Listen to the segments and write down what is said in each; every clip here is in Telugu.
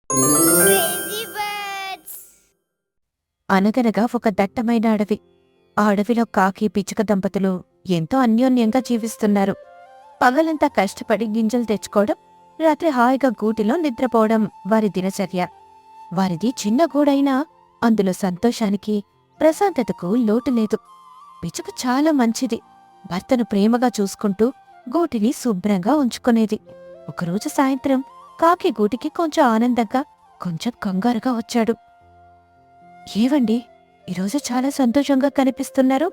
Crazy birds. అనగనగా ఒక దట్టమైన అడవి. ఆ అడవిలో కాకి పిచ్చుక దంపతులు ఎంతో అన్యోన్యంగా జీవిస్తున్నారు. పగలంతా కష్టపడి గింజలు తెచ్చుకోవడం, రాత్రి హాయిగా గూటిలో నిద్రపోవడం వారి దినచర్య. వారిది చిన్న గూడైనా అందులో సంతోషానికి, ప్రశాంతతకు లోటు లేదు. పిచ్చుక చాలా మంచిది. భర్తను ప్రేమగా చూసుకుంటూ గూటిని శుభ్రంగా ఉంచుకునేది. ఒకరోజు సాయంత్రం కాకి గూటికి కొంచెం ఆనందంగా, కొంచెం కంగారుగా వచ్చాడు. ఏవండి, ఈరోజు చాలా సంతోషంగా కనిపిస్తున్నారు.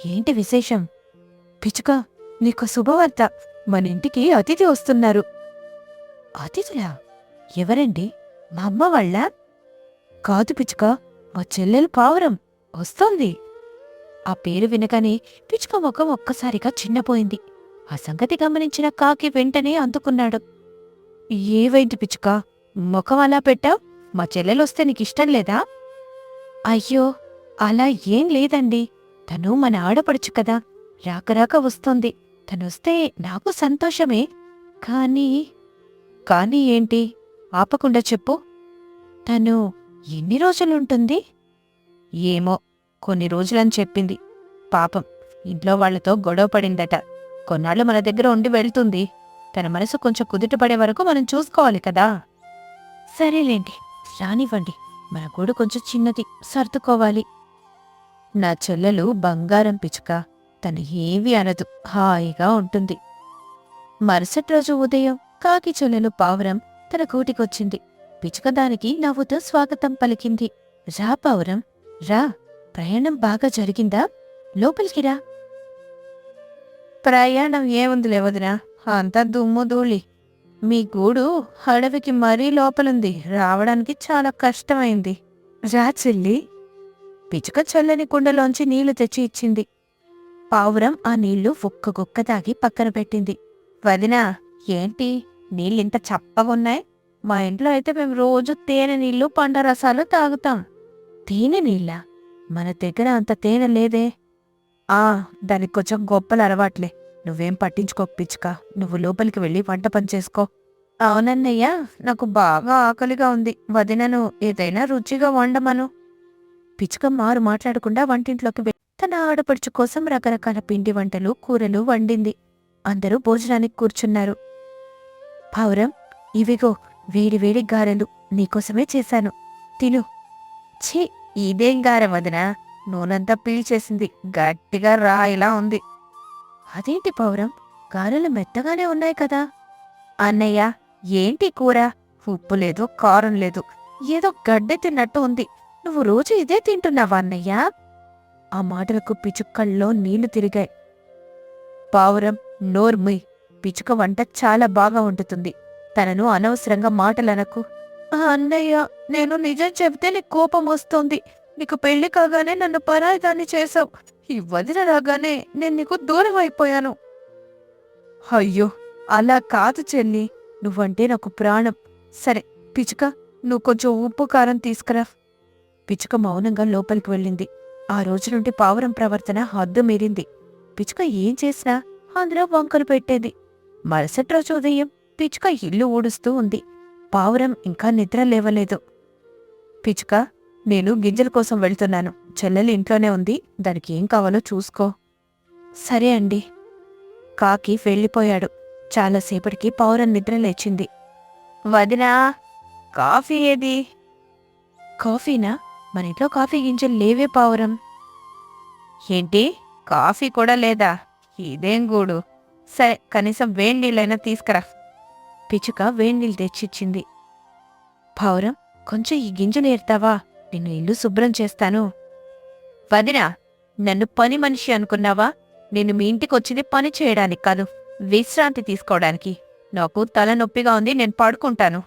ఏంటి విశేషం? పిచ్చుక, నీకు శుభవార్త. మన ఇంటికి అతిథి వస్తున్నారు. అతిథులా? ఎవరండి? మా అమ్మ వాళ్ళ? కాదు పిచ్చుక, మా చెల్లెలు పావురం వస్తోంది. ఆ పేరు వినగానే పిచ్చుక ముఖం ఒక్కసారిగా చిన్నపోయింది. ఆ సంగతి గమనించిన కాకి వెంటనే అందుకున్నాడు. ఏవైంది పిచ్చుక, ముఖం అలా పెట్టావ్? మా చెల్లెలొస్తే నీకిష్టం లేదా? అయ్యో, అలా ఏం లేదండి. తను మన ఆడపడుచు కదా, రాకరాక వస్తోంది. తనొస్తే నాకు సంతోషమే. కానీ కానీ ఏంటి? ఆపకుండా చెప్పు. తను ఎన్ని రోజులుంటుంది? ఏమో, కొన్ని రోజులని చెప్పింది. పాపం, ఇంట్లో వాళ్లతో గొడవ పడిందట. కొన్నాళ్ళు మన దగ్గర ఉండి వెళ్తుంది. తన మనసు కొంచెం కుదుటపడే వరకు మనం చూసుకోవాలి కదా. సరేలేండి, రానివ్వండి. మన గూడు కొంచెం చిన్నది, సర్దుకోవాలి. నా చెల్లెలు బంగారం పిచ్చుక. తను ఏమీ అనదు, హాయిగా ఉంటుంది. మరుసటి రోజు ఉదయం కాకి చెల్లెలు పావురం తన గూటికొచ్చింది. పిచ్చుక దానికి నవ్వుతూ స్వాగతం పలికింది. రా పావురం, రా. ప్రయాణం బాగా జరిగిందా? లోపలికి రా. ప్రయాణం ఏముందిలే వదినా, అంతా దుమ్ము ధూళి. మీ గూడు అడవికి మరీ లోపలుంది, రావడానికి చాలా కష్టమైంది. రా చెల్లి. పిచ్చుక చల్లని కుండలోంచి నీళ్లు తెచ్చి ఇచ్చింది. పావురం ఆ నీళ్లు ఒక్క గుక్క తాగి పక్కన పెట్టింది. వదినా, ఏంటి నీళ్ళింత చప్పగున్నాయి? మా ఇంట్లో అయితే మేము రోజు తేనె నీళ్లు, పండ్ల రసాలు తాగుతాం. తేనె నీళ్ళ? మన దగ్గర అంత తేనె లేదే. దానికి కొంచెం గొప్పలు అలవాట్లే. నువ్వేం పట్టించుకోకు పిచ్చుక, నువ్వు లోపలికి వెళ్ళి వంట పని చేసుకో. అవునన్నయ్యా, నాకు బాగా ఆకలిగా ఉంది. వదినను ఏదైనా రుచిగా వండమను. పిచ్చుక మారు మాట్లాడకుండా వంటింట్లోకి వెళ్ళి తన ఆడపడుచు కోసం రకరకాల పిండి వంటలు, కూరలు వండింది. అందరూ భోజనానికి కూర్చున్నారు. పావురం, ఇవిగో వేడివేడి గారెలు నీకోసమే చేశాను, తిను. ఛీ, ఇదేం గారె వదినా, నూనంతా పీల్చేసింది, గట్టిగా రాయిలా ఉంది. అదేంటి పావురం, గారెలు మెత్తగానే ఉన్నాయి కదా. అన్నయ్య, ఏంటి కూర? ఉప్పు లేదు, కారం లేదు, ఏదో గడ్డె తిన్నట్టు ఉంది. నువ్వు రోజు ఇదే తింటున్నావా అన్నయ్యా? ఆ మాటలకు పిచుక్కల్లో నీళ్లు తిరిగాయి. పావురం, నోర్మి. పిచుక వంట చాలా బాగా వండుతుంది. తనను అనవసరంగా మాటలనకు. అన్నయ్య, నేను నిజం చెబితే నీకు కోపం వస్తోంది. నీకు పెళ్లి కాగానే నన్ను పరాయిదాన్ని చేశావు. ఈ వదిన రాగానే నేను నీకు దూరం అయిపోయాను. అయ్యో, అలా కాదు చెల్లి, నువ్వంటే నాకు ప్రాణం. సరే పిచుక, నువ్వు కొంచెం ఉప్పు కారం తీసుకురా. పిచుక మౌనంగా లోపలికి వెళ్ళింది. ఆ రోజు నుండి పావురం ప్రవర్తన హద్దు మీరింది. పిచుక ఏం చేసినా అందులో వంకలు పెట్టేది. మరుసటి రోజు ఉదయం పిచుక ఇల్లు ఊడుస్తూ ఉంది. పావురం ఇంకా నిద్ర లేవలేదు. పిచుక, నేను గింజల కోసం వెళ్తున్నాను. చెల్లెలు ఇంట్లోనే ఉంది, దానికి ఏం కావాలో చూసుకో. సరే అండి. కాకి వెళ్ళిపోయాడు. చాలాసేపటికి పావురం నిద్ర లేచింది. వదినా, కాఫీ ఏది? కాఫీనా? మన ఇంట్లో కాఫీ గింజలు లేవే పావురం. ఏంటి, కాఫీ కూడా లేదా? ఇదేం గూడు. సరే, కనీసం వేణీళ్ళైనా తీసుకురా. పిచుక వేణీళ్ళు తెచ్చిచ్చింది. పావురం, కొంచెం ఈ గింజలు ఏర్తావా? నిన్ను ఇల్లు శుభ్రం చేస్తాను. వదినా, నన్ను పని మనిషి అనుకున్నావా? నేను మీ ఇంటికొచ్చింది పని చేయడానికి కాదు, విశ్రాంతి తీసుకోవడానికి. నాకు తలనొప్పిగా ఉంది, నేను పడుకుంటాను.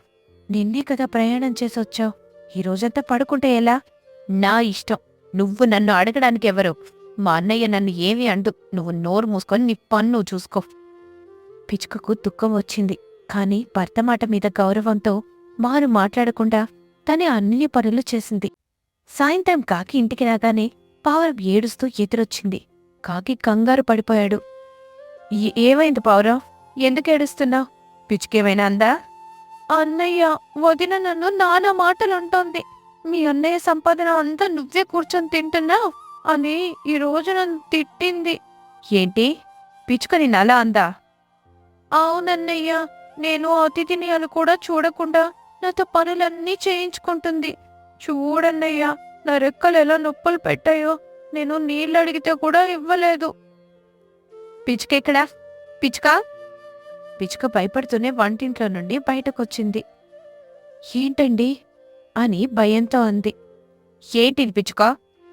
నిన్నే కదా ప్రయాణం చేసొచ్చావు, ఈ రోజంతా పడుకుంటే ఎలా? నా ఇష్టం. నువ్వు నన్ను అడగడానికి ఎవరు? మా అన్నయ్య నన్ను ఏమీ అండు. నువ్వు నోరు మూసుకొని నీ పన్ను చూసుకో. పిచుకకు దుఃఖం వచ్చింది. కాని భర్త మాట మీద గౌరవంతో మారు మాట్లాడకుండా తనే అన్ని పనులు చేసింది. సాయంత్రం కాకి ఇంటికి రాగానే పావురం ఏడుస్తూ ఎదురొచ్చింది. కాకి కంగారు పడిపోయాడు. ఏమైంది పావురం, ఎందుకేడుస్తున్నావు? పిచుకేమైనా అందా? అన్నయ్య, వదిన నన్ను నానా మాటలుంటోంది. మీ అన్నయ్య సంపాదన అంతా నువ్వే కూర్చొని తింటున్నావు అని ఈ రోజు నన్ను తిట్టింది. ఏంటి? పిచ్చుక నిన్నలా అందా? అవునన్నయ్య, నేను అతిథిని అని కూడా చూడకుండా నాతో పనులన్నీ చేయించుకుంటుంది. చూడన్నయ్య, నా రెక్కలు ఎలా నొప్పులు పెట్టాయో. నేను నీళ్ళు అడిగితే కూడా ఇవ్వలేదు. పిచ్చుకెక్కడా? పిచ్చుక? పిచ్చుక భయపడుతూనే వంటింట్లో నుండి బయటకొచ్చింది. ఏంటండి అని భయంతో అంది. ఏంటిది పిచ్చుక?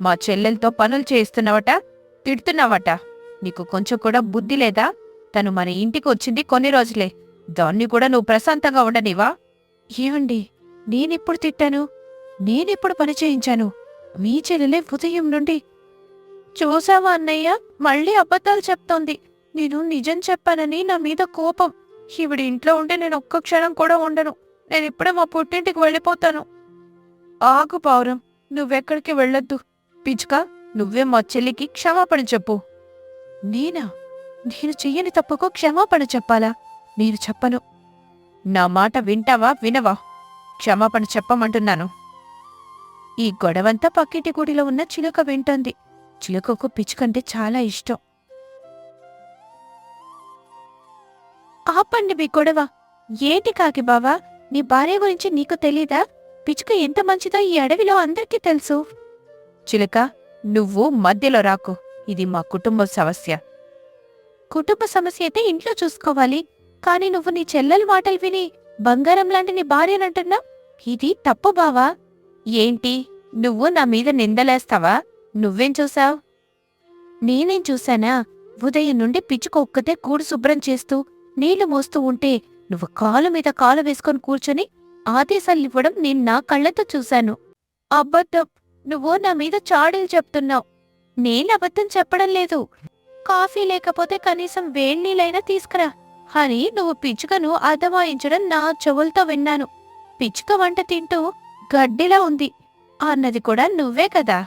మా చెల్లెలతో పనులు చేయిస్తున్నావట, తిడుతున్నావట. నీకు కొంచెం కూడా బుద్ధి లేదా? తను మన ఇంటికి వచ్చింది కొన్ని రోజులే, దాన్ని కూడా నువ్వు ప్రశాంతంగా ఉండనివా? ఏమండి, నేనెప్పుడు తిట్టాను? నేనెప్పుడు పని చేయించాను? మీ చెల్లెలే ఉదయం నుండి. చూసావా అన్నయ్య, మళ్ళీ అబద్ధాలు చెప్తోంది. నేను నిజం చెప్పానని నా మీద కోపం. ఈవిడ ఇంట్లో ఉంటే నేను ఒక్క క్షణం కూడా ఉండను. నేనిప్పుడే మా పుట్టింటికి వెళ్ళిపోతాను. ఆగు పావురం, నువ్వెక్కడికి వెళ్ళొద్దు. పిచ్చుక, నువ్వే మా చెల్లికి క్షమాపణ చెప్పు. నేనా? నేను చెయ్యని తప్పుకు క్షమాపణ చెప్పాలా? నేను చెప్పను. నా మాట వింటావా వినవా? క్షమాపణ చెప్పమంటున్నాను. ఈ గొడవంతా పక్కింటి గుడిలో ఉన్న చిలుక వింటోంది. చిలుకకు పిచ్చుకంటే చాలా ఇష్టం. ఆపండి మీ గొడవ. ఏంటి కాకి బావా, నీ భార్య గురించి నీకు తెలీదా? పిచ్చుక ఎంత మంచిదో ఈ అడవిలో అందరికీ తెలుసు. చిలుక, నువ్వు మధ్యలో రాకు. ఇది మా కుటుంబ సమస్య. కుటుంబ సమస్య అయితే ఇంట్లో చూసుకోవాలి. కాని నువ్వు నీ చెల్లెల మాటలు విని బంగారం లాంటి నీ భార్యనంటున్నా? ఇది తప్పు బావా. ఏంటి, నువ్వు నా మీద నిందలేస్తావా? నువ్వేం చూసావ్? నేనేం చూశానా? ఉదయం నుండి పిచ్చుక ఒక్కతే కూడు శుభ్రం చేస్తూ నీళ్లు మోస్తూ ఉంటే నువ్వు కాలు మీద కాలు వేసుకొని కూర్చొని ఆదేశాలివ్వడం నేను నా కళ్లతో చూశాను. అబద్ధం. నువ్వు నా మీద చాడీలు చెప్తున్నావు. నేనబద్ధం చెప్పడం లేదు. కాఫీ లేకపోతే కనీసం వేణీళ్ళైనా తీసుకురా అని నువ్వు పిచ్చుకను అదమాయించడం నా చెవులతో విన్నాను. పిచ్చుక వంట తింటూ గడ్డిలా ఉంది అన్నది కూడా నువ్వే కదా.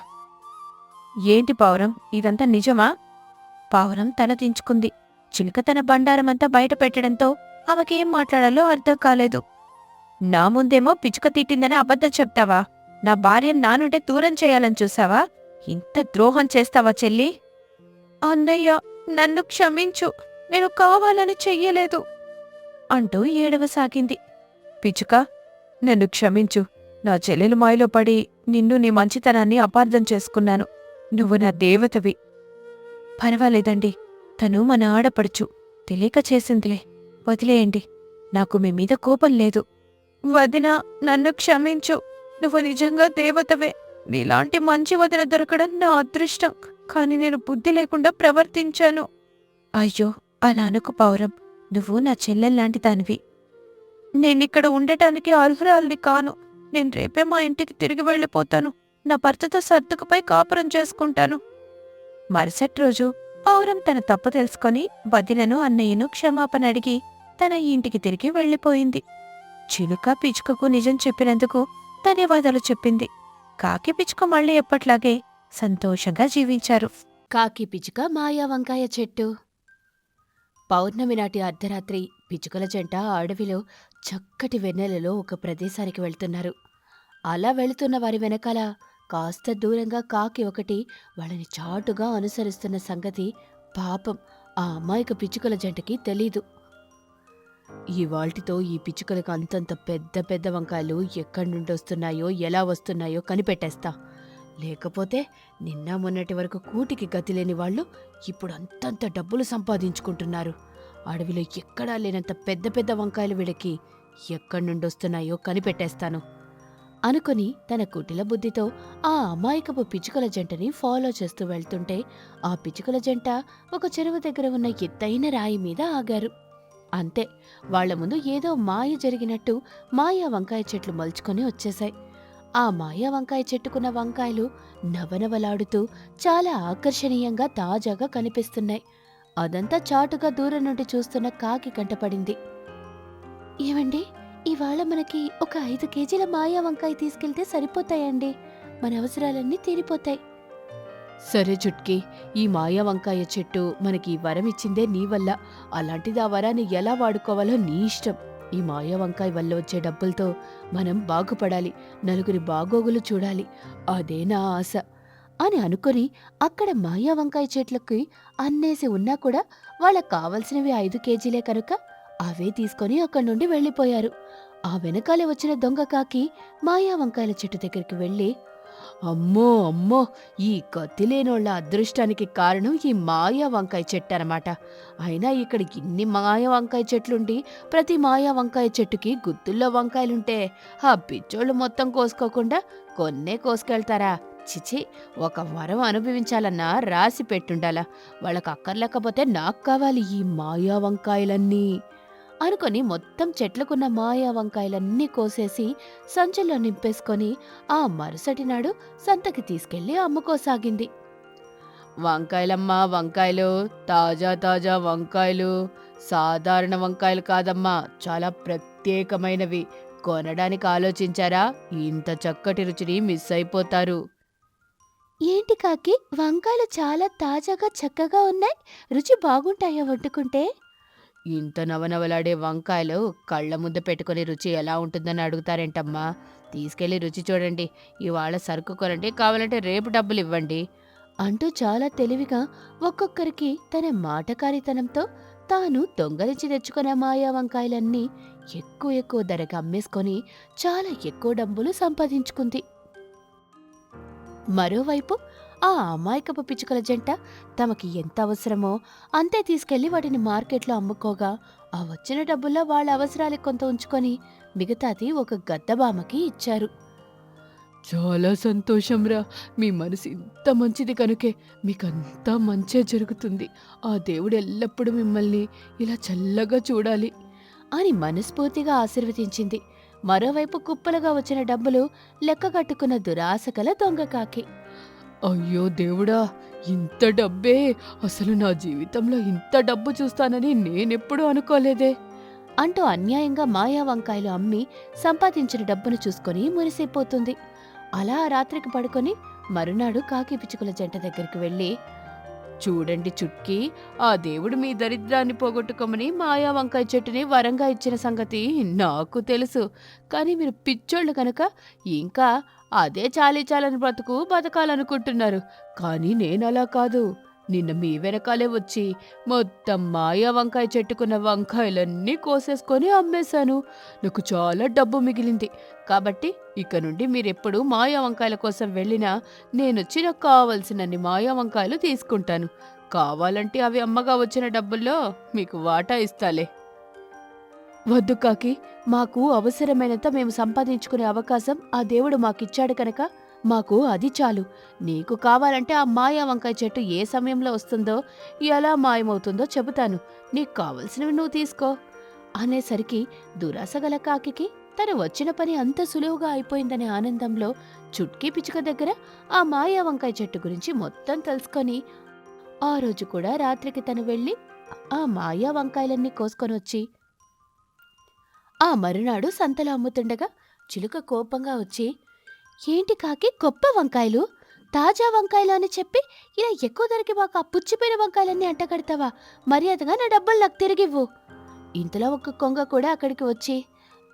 ఏంటి పావురం, ఇదంతా నిజమా? పావురం తల దించుకుంది. చిలుక తన బండారమంతా బయట పెట్టడంతో ఆమెకేం మాట్లాడాలో అర్థం కాలేదు. నా ముందేమో పిచ్చుక తిట్టిందని అబద్ధం చెప్తావా? నా భార్యను నా నుండే దూరం చేయాలని చూసావా? ఇంత ద్రోహం చేస్తావా చెల్లి? అన్నయ్య, నన్ను క్షమించు. నేను కావాలని చెయ్యలేదు అంటూ ఏడవసాగింది. పిచ్చుక, నన్ను క్షమించు. నా చెల్లెలు మాయలో పడి నిన్ను నీ మంచితనాన్ని అపార్థం చేసుకున్నాను. నువ్వు నా దేవతవి. పర్వాలేదండి, తను మన ఆడపడుచు. తెలియక చేసిందిలే, వదిలేయండి. నాకు మీ మీద కోపం లేదు. వదిన, నన్ను క్షమించు. నువ్వు నిజంగా దేవతవే. నీలాంటి మంచి వదిన దొరకడం నా అదృష్టం. కాని నేను బుద్ధి లేకుండా ప్రవర్తించాను. అయ్యో, అలా అనుకు పావురం. నువ్వు నా చెల్లెల్లాంటి దానివి. నేనిక్కడ ఉండటానికి అర్హురాల్ని కాను. నేను రేపే మా ఇంటికి తిరిగి వెళ్ళిపోతాను. నా భర్తతో సర్దుకుపై కాపురం చేసుకుంటాను. మరుసటి రోజు పావురం తన తప్పు తెలుసుకొని వదినను అన్నయ్యను క్షమాపణ అడిగి తన ఇంటికి తిరిగి వెళ్ళిపోయింది. చిలుక పిచ్చుకకు నిజం చెప్పినందుకు ధన్యవాదాలు చెప్పింది. కాకి పిచ్చుక మళ్ళీ ఎప్పట్లాగే సంతోషంగా జీవించారు. కాకి పిచ్చుక మాయా వంకాయ చెట్టు. పౌర్ణమి నాటి అర్ధరాత్రి పిచ్చుకల జంట అడవిలో చక్కటి వెన్నెలలో ఒక ప్రదేశానికి వెళ్తున్నారు. అలా వెళుతున్న వారి వెనకాల కాస్త దూరంగా కాకి ఒకటి వాళ్ళని చాటుగా అనుసరిస్తున్న సంగతి పాపం ఆ అమాయక పిచ్చుకల జంటకి తెలీదు. ఇవాల్టితో ఈ పిచ్చుకలకు అంతంత పెద్ద పెద్ద వంకాయలు ఎక్కడి నుండి వస్తున్నాయో ఎలా వస్తున్నాయో కనిపెట్టేస్తా. లేకపోతే నిన్న మొన్నటి వరకు కూటికి గతిలేని వాళ్ళు ఇప్పుడు అంతంత డబ్బులు సంపాదించుకుంటున్నారు. అడవిలో ఎక్కడా లేనంత పెద్ద పెద్ద వంకాయలు వీళ్ళకి ఎక్కడి నుండి వస్తున్నాయో కనిపెట్టేస్తాను అనుకుని తన కుటిల బుద్ధితో ఆ అమాయకపు పిచ్చుకల జంటని ఫాలో చేస్తూ వెళ్తుంటే ఆ పిచ్చుకల జంట ఒక చెరువు దగ్గర ఉన్న ఎత్తైన రాయి మీద ఆగారు. అంతే, వాళ్ల ముందు ఏదో మాయ జరిగినట్టు మాయా వంకాయ చెట్లు మలుచుకొని వచ్చేశాయి. ఆ మాయా వంకాయ చెట్టుకున్న వంకాయలు నవనవలాడుతూ చాలా ఆకర్షణీయంగా తాజాగా కనిపిస్తున్నాయి. అదంతా చాటుగా దూరం నుండి చూస్తున్న కాకి కంటపడింది. ఏమండి, ఇవాళ మనకి ఒక 5 కేజీల మాయా వంకాయ తీసుకెళ్తే సరిపోతాయండి. మన అవసరాలన్నీ తీరిపోతాయి. సరే చుట్కీ, ఈ మాయా వంకాయ చెట్టు మనకి వరం ఇచ్చిందే నీ వల్ల. అలాంటిది ఆ వరాన్ని ఎలా వాడుకోవాలో నీ ఇష్టం. ఈ మాయా వంకాయ వల్ల వచ్చే డబ్బులతో మనం బాగుపడాలి, నలుగురి బాగోగులు చూడాలి, అదే నా ఆశ అని అనుకుని అక్కడ మాయా వంకాయ చెట్లకి అన్నేసి ఉన్నా కూడా వాళ్ళకి కావలసినవి 5 కేజీలే కనుక అవే తీసుకొని అక్కడి నుండి వెళ్ళిపోయారు. ఆ వెనకాలే వచ్చిన దొంగ కాకి మాయా వంకాయల చెట్టు దగ్గరికి వెళ్ళి, అమ్మో అమ్మో, ఈ కత్తిలేనోళ్ళ అదృష్టానికి కారణం ఈ మాయా వంకాయ చెట్టు అనమాట. అయినా ఇక్కడ ఇన్ని మాయా వంకాయ చెట్లుండి ప్రతి మాయా వంకాయ చెట్టుకి గుత్తుల్లో వంకాయలుంటే ఆ పిచ్చోళ్ళు మొత్తం కోసుకోకుండా కొన్నే కోసుకెళ్తారా? చిచి, ఒక వరం అనుభవించాలన్నా రాసి పెట్టుండాలా. వాళ్ళకి అక్కర్లేకపోతే నాకు కావాలి ఈ మాయా వంకాయలన్నీ అనుకొని మొత్తం చెట్లకున్న మాయా వంకాయలన్నీ కోసేసి సంచుల్లో నింపేసుకొని ఆ మరుసటి నాడు సంతకి తీసుకెళ్లి అమ్ముకోసాగింది. వంకాయలమ్మా వంకాయలు, తాజా తాజా వంకాయలు, సాధారణ వంకాయలు కాదమ్మా, చాలా ప్రత్యేకమైనవి. కొనడానికి ఆలోచించారా? ఇంత చక్కటి రుచిని మిస్ అయిపోతారు. ఏంటి కాకి, వంకాయలు చాలా తాజాగా చక్కగా ఉన్నాయి, రుచి బాగుంటాయా వండుకుంటే? ఇంత నవనవలాడే వంకాయలు కళ్ళ ముద్ద పెట్టుకుని రుచి ఎలా ఉంటుందని అడుగుతారేంటమ్మా? తీసుకెళ్లి రుచి చూడండి, ఇవాళ సరుకు కొనండి, కావాలంటే రేపు డబ్బులు ఇవ్వండి అంటూ చాలా తెలివిగా ఒక్కొక్కరికి తన మాటకారితనంతో తాను దొంగలించి తెచ్చుకున్న మాయా వంకాయలన్నీ ఎక్కువ ఎక్కువ ధరగా అమ్మేసుకొని చాలా ఎక్కువ డబ్బులు సంపాదించుకుంది. మరోవైపు ఆ అమాయకపు పిచ్చుకల జంట తమకి ఎంత అవసరమో అంతే తీసుకెళ్లి వాటిని మార్కెట్లో అమ్ముకోగా ఆ వచ్చిన డబ్బుల్లో వాళ్ళ అవసరాలకు కొంత ఉంచుకొని మిగతాది ఒక గద్దబామకి ఇచ్చారు. చాలా సంతోషంరా, మీ మనసు ఇంత మంచిది కనుకే మీకంతా మంచే జరుగుతుంది. ఆ దేవుడు ఎల్లప్పుడూ మిమ్మల్ని ఇలా చల్లగా చూడాలి అని మనస్ఫూర్తిగా ఆశీర్వదించింది. మరోవైపు కుప్పలుగా వచ్చిన డబ్బులు లెక్క కట్టుకున్న దురాశ గల దొంగ కాకి, అయ్యో దేవుడా, ఇంత డబ్బే! అసలు నా జీవితంలో ఇంత డబ్బు చూస్తానని నేనెప్పుడూ అనుకోలేదే అంటూ అన్యాయంగా మాయా వంకాయలు అమ్మి సంపాదించిన డబ్బును చూసుకొని మురిసిపోతుంది. అలా ఆ రాత్రికి పడుకొని మరునాడు కాకి పిచ్చుకల జంట దగ్గరికి వెళ్ళి, చూడండి చుట్కీ, ఆ దేవుడు మీ దరిద్రాన్ని పోగొట్టుకోమని మాయా వంకాయ చెట్టుని వరంగా ఇచ్చిన సంగతి నాకు తెలుసు. కానీ మీరు పిచ్చోళ్ళు కనుక ఇంకా అదే చాలీచాలని బ్రతుకు బతకాలనుకుంటున్నారు. కానీ నేనలా కాదు. నిన్న మీ వెనకాలే వచ్చి మొత్తం మాయా వంకాయ చెట్టుకున్న వంకాయలన్నీ కోసేసుకొని అమ్మేశాను. నాకు చాలా డబ్బు మిగిలింది. కాబట్టి ఇక నుండి మీరెప్పుడు మాయా వంకాయల కోసం వెళ్ళినా నేనొచ్చి నాకు కావలసినన్ని మాయా వంకాయలు తీసుకుంటాను. కావాలంటే అవి అమ్మగా వచ్చిన డబ్బుల్లో మీకు వాటా ఇస్తాలే. వద్దు కాకి, మాకు అవసరమైనంత మేము సంపాదించుకునే అవకాశం ఆ దేవుడు మాకిచ్చాడు కనుక మాకు అది చాలు. నీకు కావాలంటే ఆ మాయా వంకాయ చెట్టు ఏ సమయంలో వస్తుందో, ఎలా మాయమవుతుందో చెబుతాను. నీకు కావలసినవి నువ్వు తీసుకో అనేసరికి దురాశగల కాకికి తను వచ్చిన పని అంత సులువుగా అయిపోయిందనే ఆనందంలో చుట్కీ పిచ్చుక దగ్గర ఆ మాయా వంకాయ చెట్టు గురించి మొత్తం తెలుసుకొని ఆ రోజు కూడా రాత్రికి తను వెళ్ళి ఆ మాయా వంకాయలన్నీ కోసుకొనొచ్చి ఆ మరునాడు సంతలో అమ్ముతుండగా చిలుక కోపంగా వచ్చి, ఏంటి కాకి, గొప్ప వంకాయలు, తాజా వంకాయలు అని చెప్పి ఇలా ఎక్కువ ధరకి మాకు ఆ పుచ్చిపోయిన వంకాయలన్నీ అంటగడతావా? మర్యాదగా నా డబ్బులు నాకు తిరిగివ్వు. ఇంతలో ఒక కొంగ కూడా అక్కడికి వచ్చి,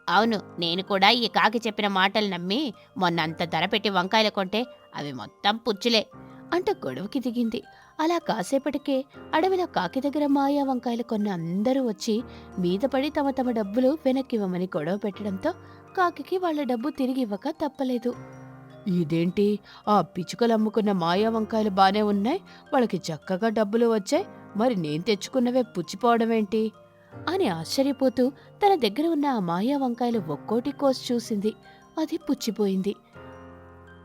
అవును, నేను కూడా ఈ కాకి చెప్పిన మాటలు నమ్మి మొన్న అంత ధర పెట్టి వంకాయలు కొంటే అవి మొత్తం పుచ్చులే అంటూ గొడవకి దిగింది. అలా కాసేపటికే అడవిలో కాకి దగ్గర మాయా వంకాయలు కొన్న అందరూ వచ్చి మీద పడి తమ తమ డబ్బులు వెనక్కివ్వమని గొడవ పెట్టడంతో కాకికి వాళ్ళ డబ్బు తిరిగి ఇవ్వక తప్పలేదు. ఇదేంటి, ఆ పిచ్చుకలు అమ్ముకున్న మాయా వంకాయలు బానే ఉన్నాయి, వాళ్ళకి చక్కగా డబ్బులు వచ్చాయి, మరి నేను తెచ్చుకున్నవే పుచ్చిపోవడమేంటి అని ఆశ్చర్యపోతూ తన దగ్గర ఉన్న ఆ మాయా వంకాయలు ఒక్కోటి కోసి చూసింది. అది పుచ్చిపోయింది.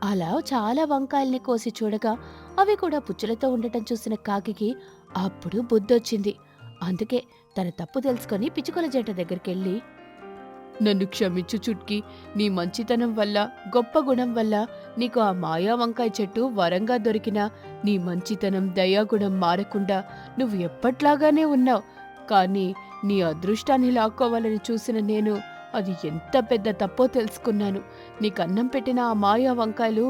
అలా చాలా వంకాయల్ని కోసి చూడగా అవి కూడా పుచ్చులతో ఉండటం చూసిన కాకికి అప్పుడు బుద్ధొచ్చింది. అందుకే తన తప్పు తెలుసుకొని పిచ్చుకల జంట దగ్గరికెళ్ళి, నన్ను క్షమించు చుట్కీ, నీ మంచితనం వల్ల, గొప్ప గుణం వల్ల నీకు ఆ మాయా వంకాయ చెట్టు వరంగా దొరికినా నీ మంచితనం, దయాగుణం మారకుండా నువ్వు ఎప్పట్లాగానే ఉన్నావు. కానీ నీ అదృష్టాన్ని లాక్కోవాలని చూసిన నేను అది ఎంత పెద్ద తప్పో తెలుసుకున్నాను. నీకు అన్నం పెట్టిన ఆ మాయా వంకాయలు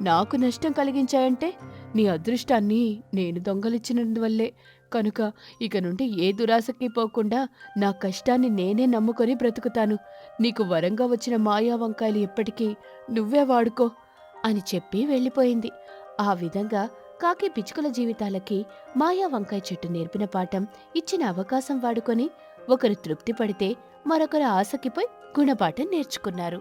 నాకు నష్టం కలిగించాయంటే నీ అదృష్టాన్ని నేను దొంగలిచ్చినందువల్లే. కనుక ఇక నుండి ఏ దురాశకి పోకుండా నా కష్టాన్ని నేనే నమ్ముకొని బ్రతుకుతాను. నీకు వరంగా వచ్చిన మాయా వంకాయలు ఎప్పటికీ నువ్వే వాడుకో అని చెప్పి వెళ్ళిపోయింది. ఆ విధంగా కాకి పిచ్చుకల జీవితాలకి మాయా వంకాయ చెట్టు నేర్పిన పాఠం, ఇచ్చిన అవకాశం వాడుకొని ఒకరు తృప్తి పడితే మరొకరు ఆశకిపోయి గుణపాఠం నేర్చుకున్నారు.